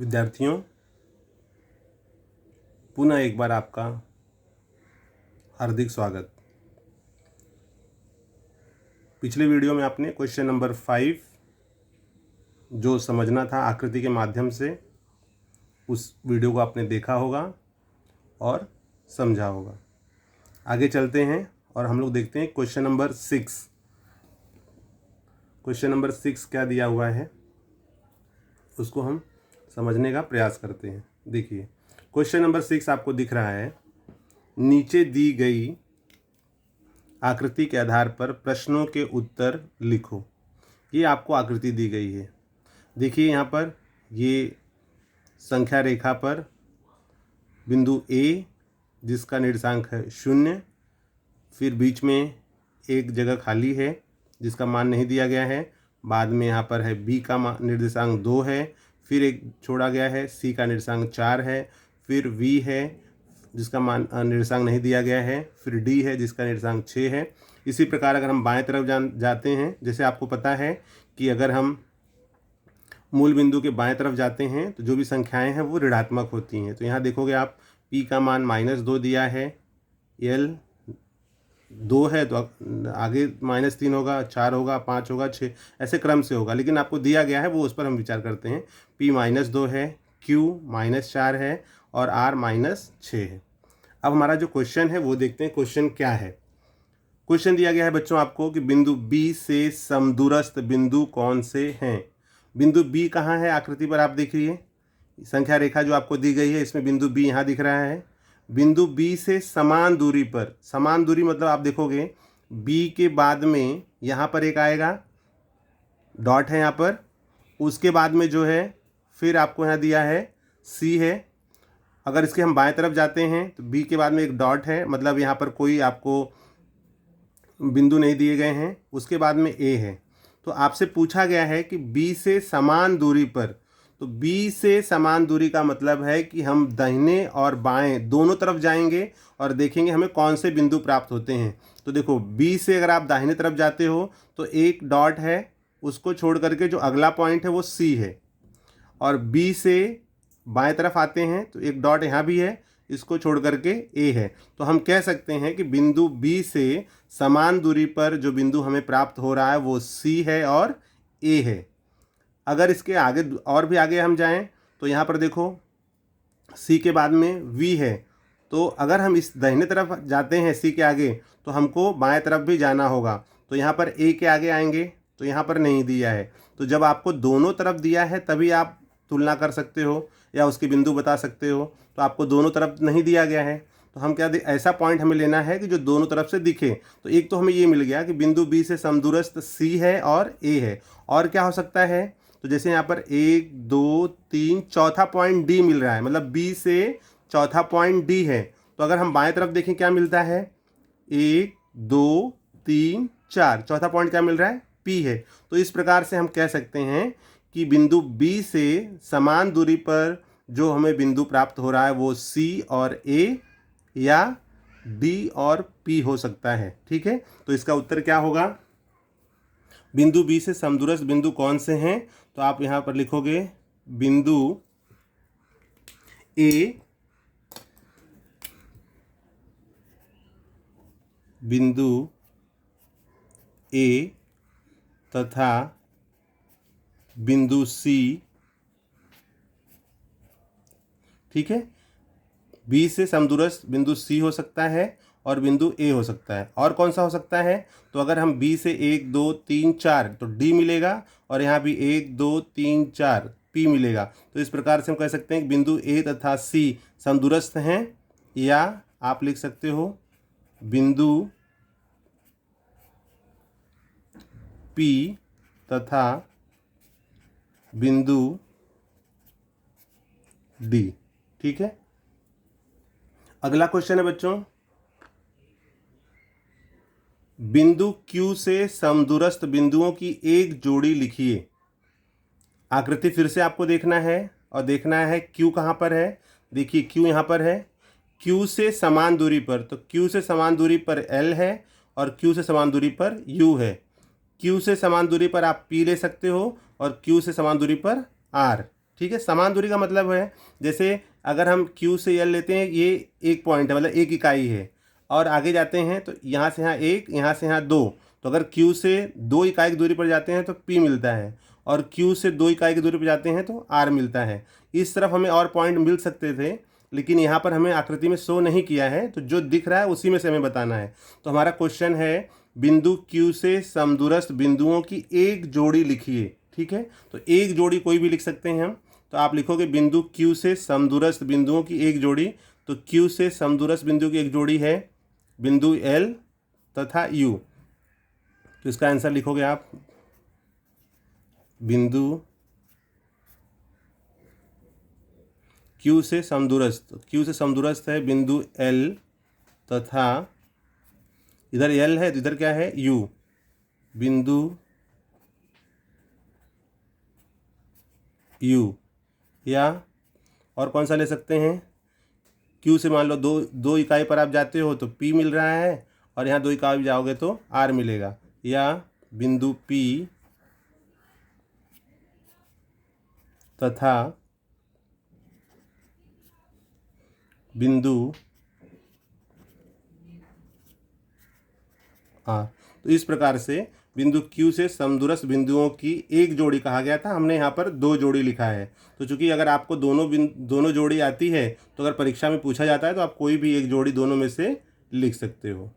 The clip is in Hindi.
विद्यार्थियों, पुनः एक बार आपका हार्दिक स्वागत। पिछले वीडियो में आपने क्वेश्चन नंबर 5 जो समझना था आकृति के माध्यम से, उस वीडियो को आपने देखा होगा और समझा होगा। आगे चलते हैं और हम लोग देखते हैं क्वेश्चन नंबर 6। क्वेश्चन नंबर 6 क्या दिया हुआ है उसको हम समझने का प्रयास करते हैं। देखिए, क्वेश्चन नंबर 6 आपको दिख रहा है, नीचे दी गई आकृति के आधार पर प्रश्नों के उत्तर लिखो। ये आपको आकृति दी गई है। देखिए यहाँ पर ये संख्या रेखा पर बिंदु A जिसका निर्देशांक है 0, फिर बीच में एक जगह खाली है जिसका मान नहीं दिया गया है, बाद में यहाँ पर है B का निर्देशांक 2 है, फिर एक छोड़ा गया है, C का निर्देशांक 4 है, फिर V है जिसका मान निर्देशांक नहीं दिया गया है, फिर D है जिसका निर्देशांक 6 है। इसी प्रकार अगर हम बाएं तरफ जाते हैं, जैसे आपको पता है कि अगर हम मूल बिंदु के बाएं तरफ जाते हैं तो जो भी संख्याएं हैं वो ऋणात्मक होती हैं। तो यहाँ देखोगे आप P का मान -2 दिया है, L 2 है तो आगे -3 होगा, 4 होगा, 5 होगा, 6, ऐसे क्रम से होगा, लेकिन आपको दिया गया है वो उस पर हम विचार करते हैं। P -2 है, Q -4 है और R -6 है। अब हमारा जो क्वेश्चन है वो देखते हैं क्वेश्चन क्या है। क्वेश्चन दिया गया है बच्चों आपको कि बिंदु B से समदूरस्थ बिंदु कौन से हैं। बिंदु B कहाँ है आकृति पर, आप देखिए संख्या रेखा जो आपको दी गई है इसमें बिंदु B यहाँ दिख रहा है। बिंदु B से समान दूरी पर, समान दूरी मतलब आप देखोगे B के बाद में यहाँ पर एक आएगा, डॉट है यहाँ पर, उसके बाद में जो है फिर आपको यहाँ दिया है C है। अगर इसके हम बाएं तरफ जाते हैं तो B के बाद में एक डॉट है, मतलब यहाँ पर कोई आपको बिंदु नहीं दिए गए हैं। उसके बाद में A है। तो आपसे पूछा गया है कि B से समान दूरी पर, तो B से समान दूरी का मतलब है कि हम दाहिने और बाएं दोनों तरफ जाएंगे और देखेंगे हमें कौन से बिंदु प्राप्त होते हैं। तो देखो B से अगर आप दाहिने तरफ जाते हो तो एक डॉट है, उसको छोड़ करके जो अगला पॉइंट है वो C है, और B से बाएं तरफ आते हैं तो एक डॉट यहाँ भी है, इसको छोड़ करके A है। तो हम कह सकते हैं कि बिंदु B से समान दूरी पर जो बिंदु हमें प्राप्त हो रहा है वो C है और A है। अगर इसके आगे और भी आगे हम जाएं तो यहाँ पर देखो C के बाद में V है, तो अगर हम इस दाहिने तरफ जाते हैं C के आगे तो हमको बाएं तरफ भी जाना होगा। तो यहाँ पर A के आगे आएंगे तो यहाँ पर नहीं दिया है। तो जब आपको दोनों तरफ दिया है तभी आप तुलना कर सकते हो या उसके बिंदु बता सकते हो। तो आपको दोनों तरफ नहीं दिया गया है तो हम क्या ऐसा पॉइंट हमें लेना है कि जो दोनों तरफ से दिखे। तो एक तो हमें ये मिल गया कि बिंदु B से समदूरस्थ C है और A है। और क्या हो सकता है, तो जैसे यहाँ पर 1 2 3 चौथा पॉइंट D मिल रहा है, मतलब B से चौथा पॉइंट D है। तो अगर हम बाएं तरफ देखें क्या मिलता है, 1 2 3 4, चौथा पॉइंट क्या मिल रहा है, P है। तो इस प्रकार से हम कह सकते हैं कि बिंदु B से समान दूरी पर जो हमें बिंदु प्राप्त हो रहा है वो C और A या D और P हो सकता है। ठीक है, तो इसका उत्तर क्या होगा, बिंदु B से समदूरस्थ बिंदु कौन से हैं। तो आप यहाँ पर लिखोगे बिंदु A, बिंदु A तथा बिंदु C। ठीक है, B से समदूरस्थ बिंदु C हो सकता है और बिंदु A हो सकता है। और कौन सा हो सकता है, तो अगर हम B से 1 2 3 4 तो D मिलेगा, और यहाँ भी 1 2 3 4 P मिलेगा। तो इस प्रकार से हम कह सकते हैं कि बिंदु A तथा C समदूरस्थ हैं, या आप लिख सकते हो बिंदु P तथा बिंदु D। ठीक है, अगला क्वेश्चन है बच्चों, बिंदु Q से समदूरस्थ बिंदुओं की एक जोड़ी लिखिए। आकृति फिर से आपको देखना है और देखना है Q कहाँ पर है। देखिए Q यहाँ पर है, Q से समान दूरी पर, तो Q से समान दूरी पर L है और Q से समान दूरी पर U है। Q से समान दूरी पर आप P ले सकते हो और Q से समान दूरी पर R। ठीक है। समान दूरी का मतलब है जैसे अगर हम Q से L लेते हैं, ये एक पॉइंट है, मतलब एक इकाई है, और आगे जाते हैं तो यहाँ से यहाँ एक, यहाँ से यहाँ दो, तो अगर Q से 2 इकाई की दूरी पर जाते हैं तो P मिलता है, और Q से 2 इकाई की दूरी पर जाते हैं तो R मिलता है। इस तरफ हमें और पॉइंट मिल सकते थे, लेकिन यहाँ पर हमें आकृति में शो नहीं किया है, तो जो दिख रहा है उसी में से हमें बताना है। तो हमारा क्वेश्चन है, बिंदु Q से समदूरस्थ बिंदुओं की एक जोड़ी लिखिए। ठीक है, तो एक जोड़ी कोई भी लिख सकते हैं हम। तो आप लिखोगे बिंदु Q से समदूरस्थ बिंदुओं की एक जोड़ी, तो Q से समदूरस्थ बिंदु की एक जोड़ी है बिंदु L तथा U। तो इसका आंसर लिखोगे आप, बिंदु Q से समदूरस्थ, Q से समदूरस्थ है बिंदु L तथा इधर L है तो इधर क्या है U, बिंदु U। या और कौन सा ले सकते हैं, Q से मान लो दो इकाई पर आप जाते हो तो P मिल रहा है, और यहाँ 2 इकाई जाओगे तो R मिलेगा। या बिंदु P तथा बिंदु R। तो इस प्रकार से बिंदु Q से समदूरस्थ बिंदुओं की एक जोड़ी कहा गया था, हमने यहाँ पर 2 जोड़ी लिखा है। तो चूंकि अगर आपको दोनों जोड़ी आती है, तो अगर परीक्षा में पूछा जाता है तो आप कोई भी एक जोड़ी दोनों में से लिख सकते हो।